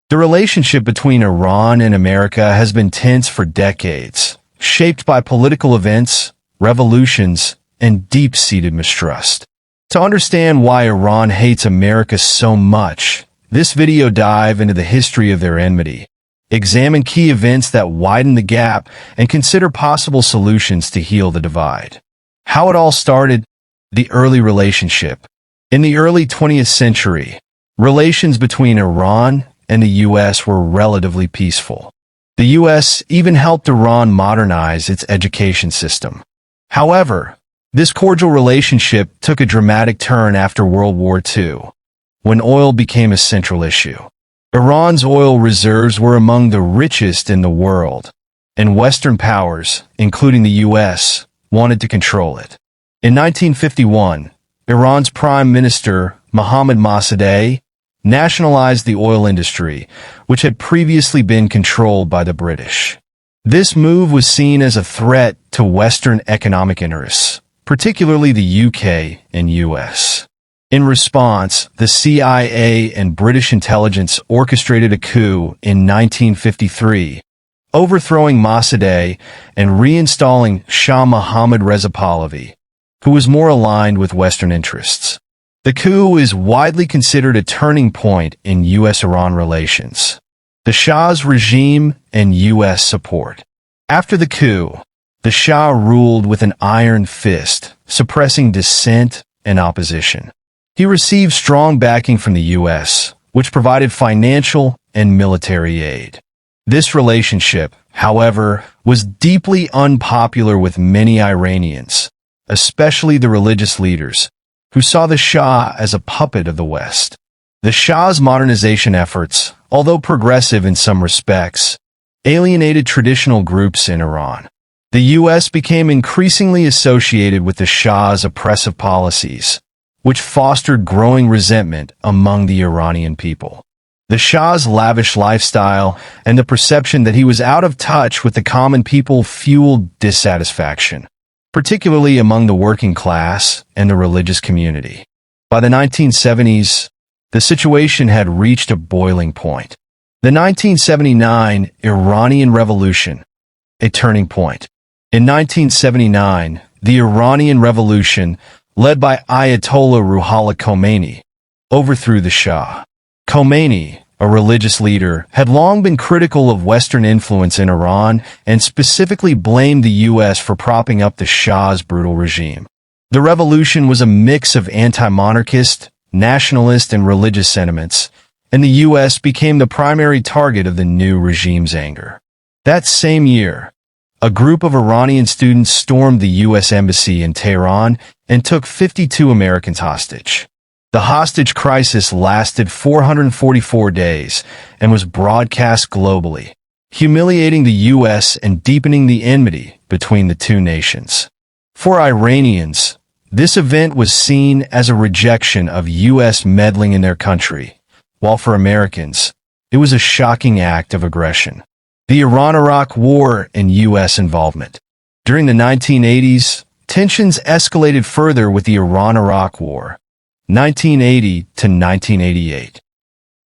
The relationship between Iran and America has been tense for decades, shaped by political events, revolutions, and deep-seated mistrust. To understand why Iran hates America so much, this video dive into the history of their enmity, examine key events that widen the gap, and consider possible solutions to heal the divide. How it all started: the early relationship. In the early 20th century, relations between Iran and the U.S. were relatively peaceful. The U.S. even helped Iran modernize its education system. However, this cordial relationship took a dramatic turn after World War II, when oil became a central issue. Iran's oil reserves were among the richest in the world, and Western powers, including the U.S., wanted to control it. In 1951, Iran's Prime Minister, Mohammad Mossadegh, nationalized the oil industry, which had previously been controlled by the British. This move was seen as a threat to Western economic interests, particularly the UK and US. In response, the CIA and British intelligence orchestrated a coup in 1953, overthrowing Mossadegh and reinstalling Shah Mohammad Reza Pahlavi, who was more aligned with Western interests. The coup is widely considered a turning point in U.S.-Iran relations. The Shas Regime and U.S. support. After the coup, the Shah ruled with an iron fist, suppressing dissent and opposition. He received strong backing from the U.S., which provided financial and military aid. This relationship, however, was deeply unpopular with many Iranians, especially the religious leaders, who saw the Shah as a puppet of the West. The Shah's modernization efforts, although progressive in some respects, alienated traditional groups in Iran. The U.S. became increasingly associated with the Shah's oppressive policies, which fostered growing resentment among the Iranian people. The Shah's lavish lifestyle and the perception that he was out of touch with the common people fueled dissatisfaction, particularly among the working class and the religious community. By the 1970s, the situation had reached a boiling point. The 1979 Iranian Revolution, a turning point. In 1979, the Iranian Revolution, led by Ayatollah Ruhollah Khomeini, overthrew the Shah. Khomeini, a religious leader, had long been critical of Western influence in Iran and specifically blamed the U.S. for propping up the Shah's brutal regime. The revolution was a mix of anti-monarchist, nationalist, and religious sentiments, and the U.S. became the primary target of the new regime's anger. That same year, a group of Iranian students stormed the U.S. embassy in Tehran and took 52 Americans hostage. The hostage crisis lasted 444 days and was broadcast globally, humiliating the U.S. and deepening the enmity between the two nations. For Iranians, this event was seen as a rejection of U.S. meddling in their country, while for Americans, it was a shocking act of aggression. The Iran-Iraq War and U.S. involvement. During the 1980s, tensions escalated further with the Iran-Iraq War, 1980 to 1988.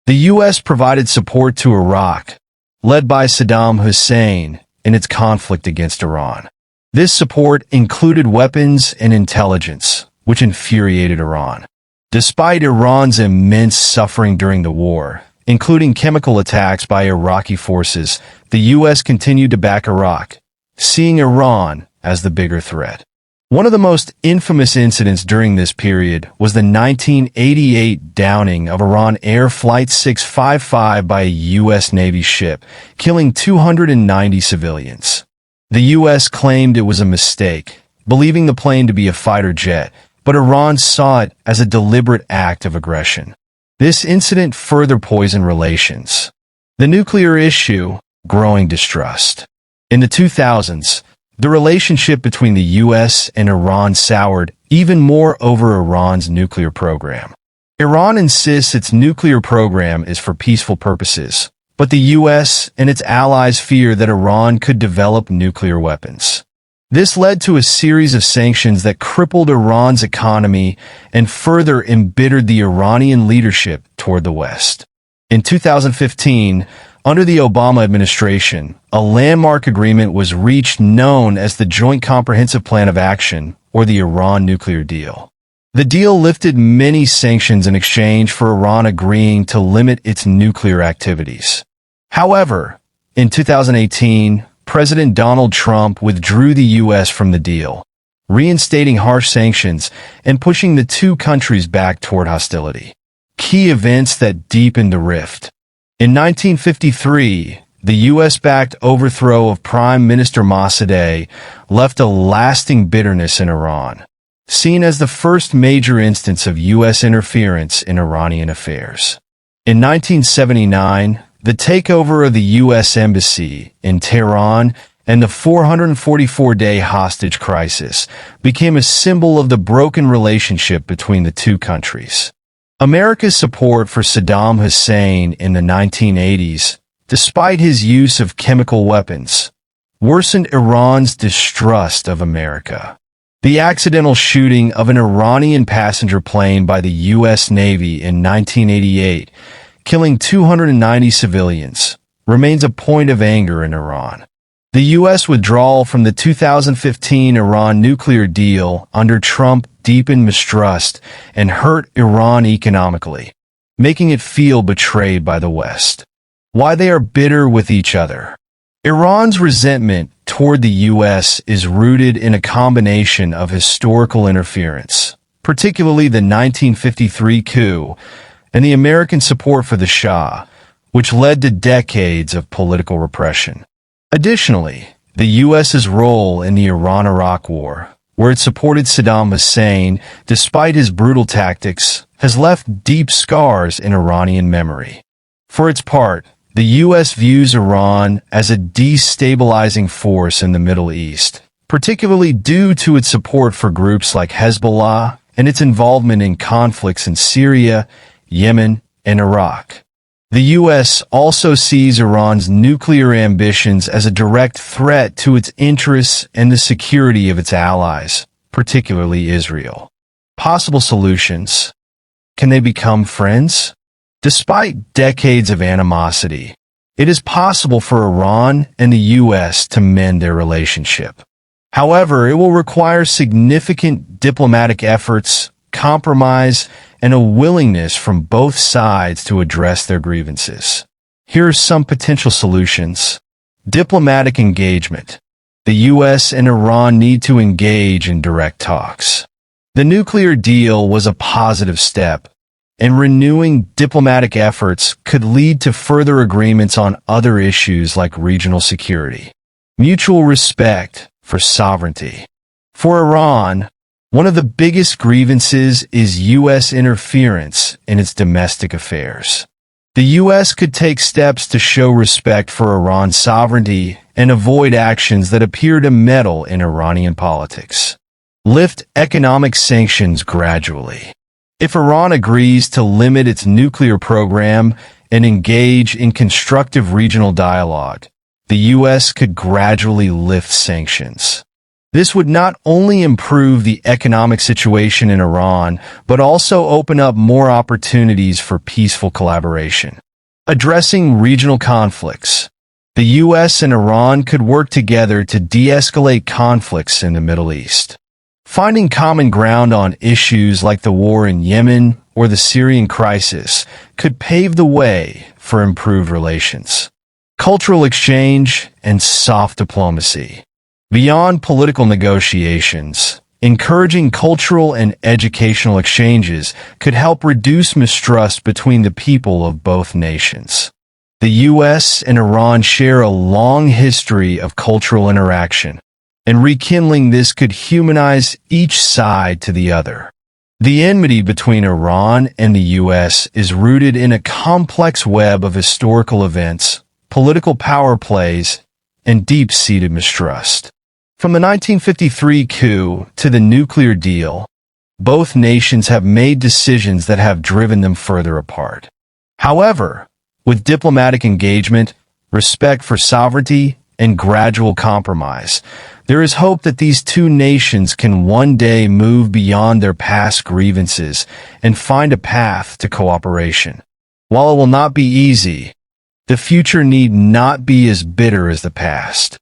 The U.S. provided support to Iraq, led by Saddam Hussein, in its conflict against Iran. This support included weapons and intelligence, which infuriated Iran. Despite Iran's immense suffering during the war, including chemical attacks by Iraqi forces, the U.S. continued to back Iraq, seeing Iran as the bigger threat. One of the most infamous incidents during this period was the 1988 downing of Iran Air Flight 655 by a U.S. Navy ship, killing 290 civilians. The U.S. claimed it was a mistake, believing the plane to be a fighter jet, but Iran saw it as a deliberate act of aggression. This incident further poisoned relations. The nuclear issue, growing distrust. In the 2000s, the relationship between the U.S. and Iran soured even more over Iran's nuclear program. Iran insists its nuclear program is for peaceful purposes, but the U.S. and its allies fear that Iran could develop nuclear weapons. This led to a series of sanctions that crippled Iran's economy and further embittered the Iranian leadership toward the West. In 2015, under the Obama administration, a landmark agreement was reached known as the Joint Comprehensive Plan of Action, or the Iran nuclear deal. The deal lifted many sanctions in exchange for Iran agreeing to limit its nuclear activities. However, in 2018, President Donald Trump withdrew the U.S. from the deal, reinstating harsh sanctions and pushing the two countries back toward hostility. Key events that deepened the rift. In 1953, the U.S.-backed overthrow of Prime Minister Mossadegh left a lasting bitterness in Iran, seen as the first major instance of U.S. interference in Iranian affairs. In 1979, the takeover of the U.S. Embassy in Tehran and the 444-day hostage crisis became a symbol of the broken relationship between the two countries. America's support for Saddam Hussein in the 1980s, despite his use of chemical weapons, worsened Iran's distrust of America. The accidental shooting of an Iranian passenger plane by the U.S. Navy in 1988, killing 290 civilians, remains a point of anger in Iran. The U.S. withdrawal from the 2015 Iran nuclear deal under Trump deepened mistrust and hurt Iran economically, making it feel betrayed by the West. Why they are bitter with each other. Iran's resentment toward the U.S. is rooted in a combination of historical interference, particularly the 1953 coup, and the American support for the Shah, which led to decades of political repression. Additionally, the U.S.'s role in the Iran-Iraq War, where it supported Saddam Hussein despite his brutal tactics, has left deep scars in Iranian memory. For its part, the U.S. views Iran as a destabilizing force in the Middle East, particularly due to its support for groups like Hezbollah and its involvement in conflicts in Syria, Yemen, and Iraq. The U.S. also sees Iran's nuclear ambitions as a direct threat to its interests and the security of its allies, particularly Israel. Possible solutions. Can they become friends? Despite decades of animosity, it is possible for Iran and the U.S. to mend their relationship. However, it will require significant diplomatic efforts, compromise, and a willingness from both sides to address their grievances. Here are some potential solutions. Diplomatic engagement. The U.S. and Iran need to engage in direct talks. The nuclear deal was a positive step, and renewing diplomatic efforts could lead to further agreements on other issues like regional security. Mutual respect for sovereignty. For Iran, one of the biggest grievances is U.S. interference in its domestic affairs. The U.S. could take steps to show respect for Iran's sovereignty and avoid actions that appear to meddle in Iranian politics. Lift economic sanctions gradually. If Iran agrees to limit its nuclear program and engage in constructive regional dialogue, the U.S. could gradually lift sanctions. This would not only improve the economic situation in Iran, but also open up more opportunities for peaceful collaboration. Addressing regional conflicts. The U.S. and Iran could work together to de-escalate conflicts in the Middle East. Finding common ground on issues like the war in Yemen or the Syrian crisis could pave the way for improved relations. Cultural exchange and soft diplomacy. Beyond political negotiations, encouraging cultural and educational exchanges could help reduce mistrust between the people of both nations. The U.S. and Iran share a long history of cultural interaction, and rekindling this could humanize each side to the other. The enmity between Iran and the U.S. is rooted in a complex web of historical events, political power plays, and deep-seated mistrust. From the 1953 coup to the nuclear deal, both nations have made decisions that have driven them further apart. However, with diplomatic engagement, respect for sovereignty, and gradual compromise, there is hope that these two nations can one day move beyond their past grievances and find a path to cooperation. While it will not be easy, the future need not be as bitter as the past.